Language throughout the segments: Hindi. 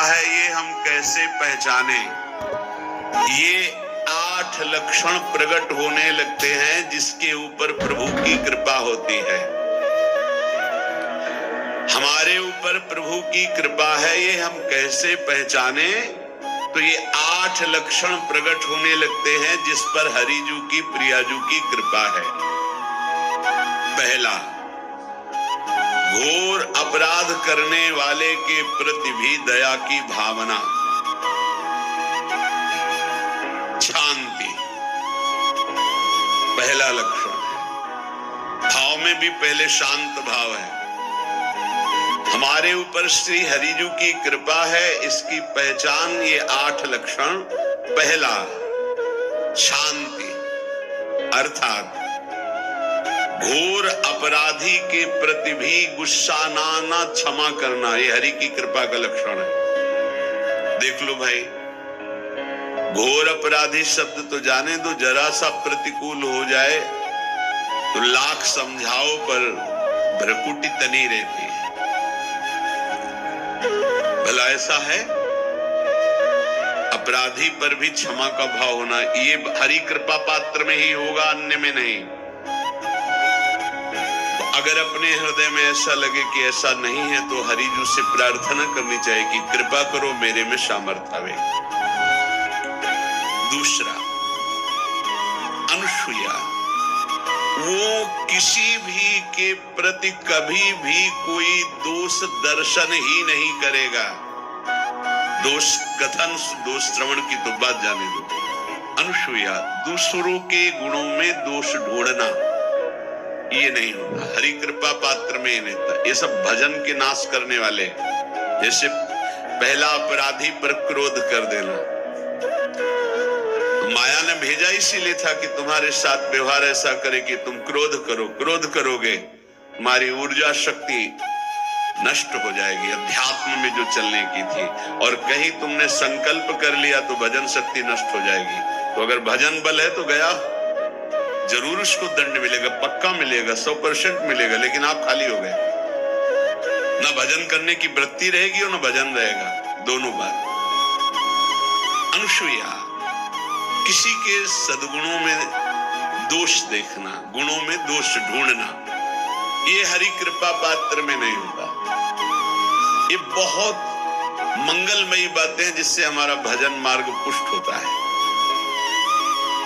है ये हम कैसे पहचाने? ये 8 लक्षण प्रकट होने लगते हैं जिसके ऊपर प्रभु की कृपा होती है। हमारे ऊपर प्रभु की कृपा है, ये हम कैसे पहचाने? तो ये 8 लक्षण प्रकट होने लगते हैं जिस पर हरिजू की प्रियाजू की कृपा है। पहला, घोर अपराध करने वाले के प्रति भी दया की भावना, शांति पहला लक्षण है। भाव में भी पहले शांत भाव है। हमारे ऊपर श्री हरिजू की कृपा है, इसकी पहचान ये 8 लक्षण। पहला, शांति, अर्थात घोर अपराधी के प्रति भी गुस्सा ना क्षमा करना, ये हरि की कृपा का लक्षण है। देख लो भाई, घोर अपराधी शब्द तो जाने दो, जरा सा प्रतिकूल हो जाए तो लाख समझाओ पर भ्रकुटी तनी रहती है। भला ऐसा है? अपराधी पर भी क्षमा का भाव होना, ये हरि कृपा पात्र में ही होगा, अन्य में नहीं। तो अगर अपने हृदय में ऐसा लगे कि ऐसा नहीं है तो हरिजू से प्रार्थना करनी चाहिए कि कृपा करो मेरे में सामर्थ्य आवे। दूसरा, अनुसूया, वो किसी भी के प्रति कभी भी कोई दोष दर्शन ही नहीं करेगा। दोष कथन, दोष श्रवण की तो बात जाने दो। अनुसूया, दूसरों के गुणों में दोष ढूंढना ये नहीं होता, हरि कृपा पात्र में ही नहीं होता। ये सब भजन के नाश करने वाले, जैसे पहला अपराधी पर क्रोध कर देना, माया ने भेजा इसीलिए था कि तुम्हारे साथ व्यवहार ऐसा करे कि तुम क्रोध करो। क्रोध करोगे तुम्हारी ऊर्जा शक्ति नष्ट हो जाएगी, अध्यात्म में जो चलने की थी। और कहीं तुमने संकल्प कर लिया तो भजन शक्ति नष्ट हो जाएगी। तो अगर भजन बल है तो गया, जरूर उसको दंड मिलेगा, पक्का मिलेगा, 100% मिलेगा, लेकिन आप खाली हो गए। ना भजन करने की वृत्ति रहेगी और ना भजन रहेगा, दोनों बात। अनुसूया, किसी के सद्गुणों में दोष देखना, गुणों में दोष ढूंढना, ये हरि कृपा पात्र में नहीं होता। ये बहुत मंगलमयी बातें हैं जिससे हमारा भजन मार्ग पुष्ट होता है।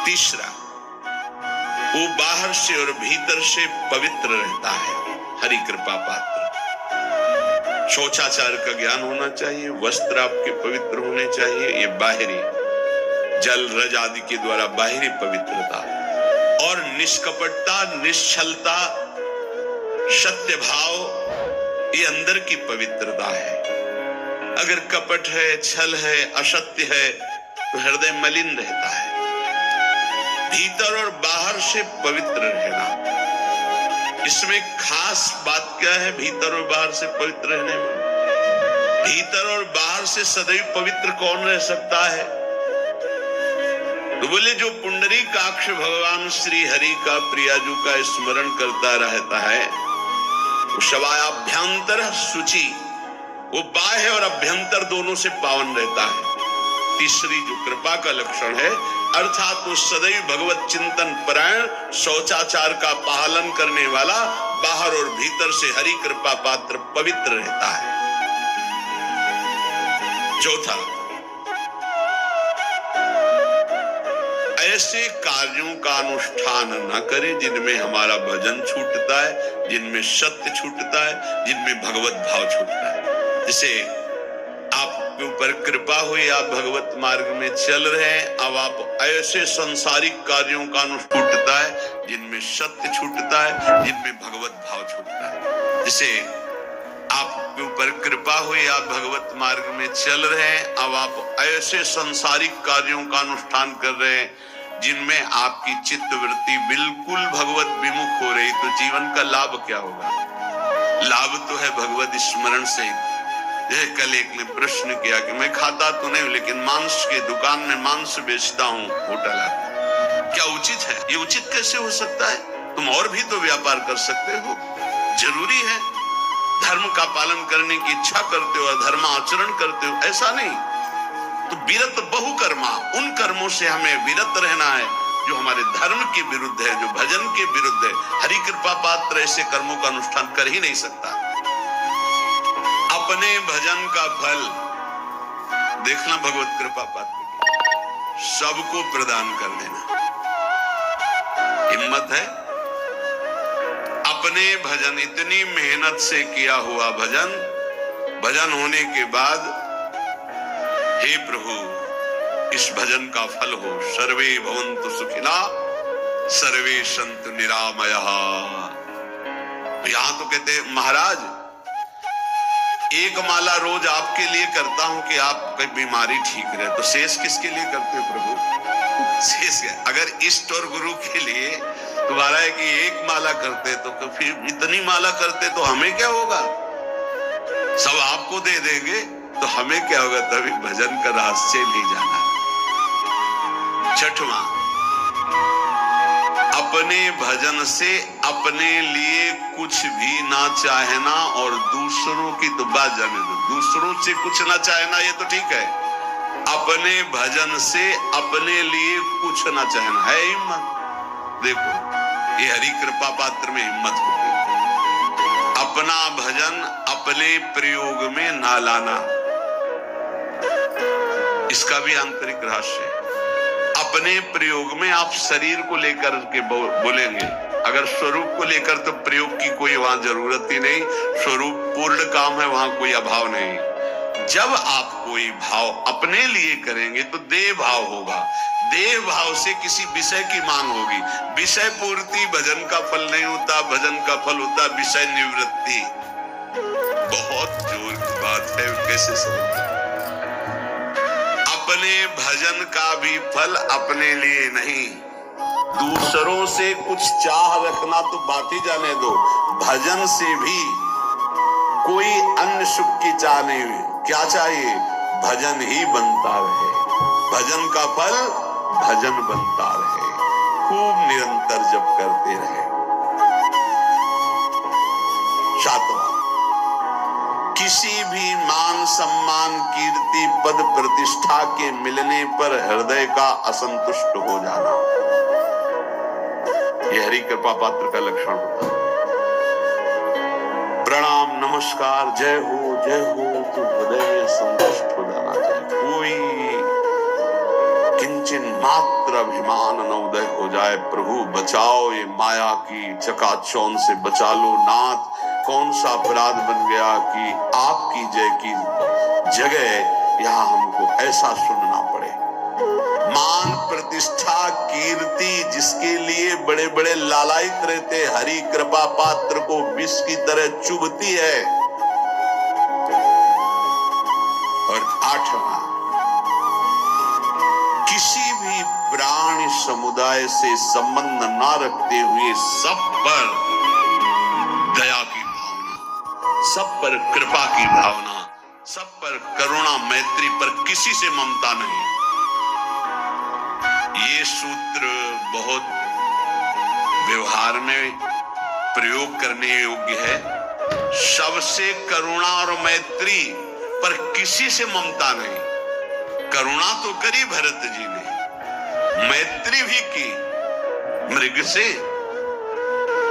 तीसरा, वो बाहर से और भीतर से पवित्र रहता है, हरि कृपा पात्र। शौचाचार का ज्ञान होना चाहिए, वस्त्र आपके पवित्र होने चाहिए, ये बाहरी जल रज आदि के द्वारा बाहरी पवित्रता। और निष्कपटता, निश्चलता, सत्य भाव, ये अंदर की पवित्रता है। अगर कपट है, छल है, असत्य है तो हृदय मलिन रहता है। भीतर और बाहर से पवित्र रहना, इसमें खास बात क्या है? भीतर और बाहर से पवित्र रहने में, भीतर और बाहर से सदैव पवित्र कौन रह सकता है? तो बोले जो पुंडरीकाक्ष भगवान श्री हरि का प्रियाजू का स्मरण करता रहता है, शवायाभ्यंतर शुचि, वो बाह्य और अभ्यंतर दोनों से पावन रहता है। तीसरी जो कृपा का लक्षण है, अर्थात वो सदैव भगवत चिंतन परायण, शौचाचार का पालन करने वाला, बाहर और भीतर से हरि कृपा पात्र पवित्र रहता है। चौथा, ऐसे कार्यों का अनुष्ठान न करें जिनमें हमारा भजन छूटता है, जिनमें सत्य छूटता है, जिनमें भगवत भाव छूटता है। जैसे आपके ऊपर कृपा हुई, आप भगवत मार्ग में चल रहे हैं, अब आप ऐसे सांसारिक कार्यों का अनुष्ठान छूटता है जिनमें सत्य छूटता है, जिनमें भगवत भाव छूटता है। जैसे आपके ऊपर कृपा हुई, आप भगवत मार्ग में चल रहे हैं, अब आप ऐसे सांसारिक कार्यों का अनुष्ठान कर रहे हैं जिनमें आपकी चित्त वृत्ति बिल्कुल भगवत विमुख हो रही, तो जीवन का लाभ क्या होगा? लाभ तो है भगवत स्मरण से। कल एक ने प्रश्न किया कि मैं खाता तो नहीं लेकिन मांस के दुकान में मांस बेचता हूँ, होटल है, क्या उचित है? ये उचित कैसे हो सकता है? तुम और भी तो व्यापार कर सकते हो, जरूरी है। धर्म का पालन करने की इच्छा करते हो, धर्माचरण करते हो, ऐसा नहीं। तो विरत बहुकर्मा, उन कर्मों से हमें विरत रहना है जो हमारे धर्म के विरुद्ध है, जो भजन के विरुद्ध है। हरि कृपा पात्र ऐसे कर्मों का अनुष्ठान कर ही नहीं सकता। अपने भजन का फल देखना भगवत कृपा पात्र की, सबको प्रदान कर देना। हिम्मत है? अपने भजन, इतनी मेहनत से किया हुआ भजन, भजन होने के बाद हे प्रभु इस भजन का फल हो, सर्वे भवन्तु सुखिना सर्वे सन्तु निरामयाः। यहां तो कहते हैं महाराज एक माला रोज आपके लिए करता हूं कि आपकी बीमारी ठीक रहे, तो शेष किसके लिए करते हो प्रभु? शेष अगर इष्ट और गुरु के लिए तुम्हारा है कि एक माला करते तो फिर इतनी माला करते तो हमें क्या होगा? सब आपको दे देंगे तो हमें क्या होगा? तभी भजन का रहस्य नहीं जाना। छठवां, अपने भजन से अपने लिए कुछ भी ना चाहना और दूसरों की तो बात जाने दो, दूसरों से कुछ ना चाहना ये तो ठीक है, अपने भजन से अपने लिए कुछ ना चाहना है हिम्मत। देखो ये हरि कृपा पात्र में हिम्मत होगी। अपना भजन अपने प्रयोग में ना लाना, इसका भी आंतरिक रहस्य है। अपने प्रयोग में आप शरीर को लेकर के बोलेंगे, अगर स्वरूप को लेकर तो प्रयोग की कोई वहां जरूरत ही नहीं, स्वरूप पूर्ण काम है, वहां कोई अभाव नहीं। जब आप कोई भाव अपने लिए करेंगे तो देह भाव होगा, देह भाव से किसी विषय की मांग होगी। विषय पूर्ति भजन का फल नहीं होता, भजन का फल होता विषय निवृत्ति। बहुत जोर की बात है, कैसे समझते? अपने भजन का भी फल अपने लिए नहीं, दूसरों से कुछ चाह रखना तो बात ही जाने दो, भजन से भी कोई अन्य सुख की चाह नहीं हुई। क्या चाहिए? भजन ही बनता रहे, भजन का फल भजन बनता रहे, खूब निरंतर जप करते रहे। सातवां, किसी भी मान सम्मान कीर्ति पद प्रतिष्ठा के मिलने पर हृदय का असंतुष्ट हो जाना, यह हरि कृपा पात्र का लक्षण होता है। प्रणाम नमस्कार जय हो तो हृदय में संतुष्ट हो जाना चाहिए, कोई किंचन मात्र अभिमान न उदय हो जाए। प्रभु बचाओ, ये माया की चकाचौंध से बचा लो नाथ। कौन सा अपराध बन गया कि आपकी जय की जगह यहाँ हमको ऐसा सुनना पड़े। मान प्रतिष्ठा कीर्ति जिसके लिए बड़े बड़े लालायित रहते, हरि कृपा पात्र को विष की तरह चुभती है। और आठवां, किसी भी प्राणी समुदाय से संबंध ना रखते हुए सब पर दया की भावना, सब पर कृपा की भावना, सब पर करुणा मैत्री पर किसी से ममता नहीं। ये सूत्र बहुत व्यवहार में प्रयोग करने योग्य है। सबसे करुणा और मैत्री पर किसी से ममता नहीं। करुणा तो करी भरत जी ने, मैत्री भी की मृग से,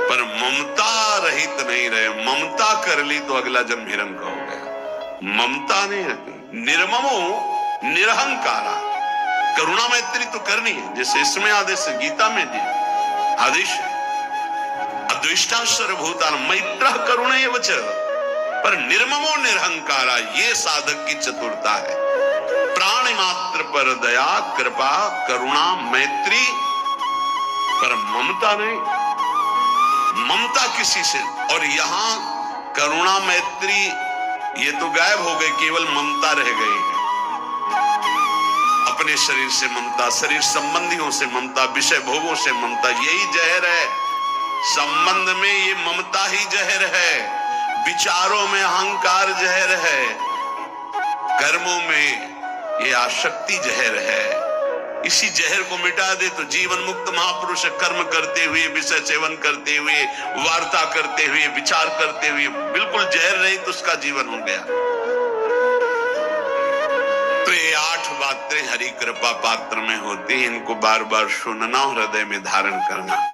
पर ममता रहित नहीं रहे। ममता कर ली तो अगला जन्म हिरण का हो गया, ममता नहीं रखी। निर्ममो निरहंकारा, करुणा मैत्री तो करनी है, जैसे इसमें आदेश है, गीता में जी आदेश है, अद्वेष्टा सर्वभूतान मैत्रः करुणैव च, पर निर्ममो निरहंकारा, ये साधक की चतुरता है। प्राणी मात्र पर दया कृपा करुणा मैत्री, पर ममता नहीं, ममता किसी से। और यहाँ करुणा मैत्री ये तो गायब हो गई, केवल ममता रह गई है। अपने शरीर से ममता, शरीर संबंधियों से ममता, विषय भोगों से ममता, यही जहर है। संबंध में ये ममता ही जहर है, विचारों में अहंकार जहर है, कर्मों में ये आसक्ति जहर है। इसी जहर को मिटा दे तो जीवन मुक्त महापुरुष कर्म करते हुए, विषय सेवन करते हुए, वार्ता करते हुए, विचार करते हुए, बिल्कुल जहर रहित उसका जीवन हो गया। तो ये 8 बातें हरि कृपा पात्र में होती हैं, इनको बार बार सुनना, हृदय में धारण करना।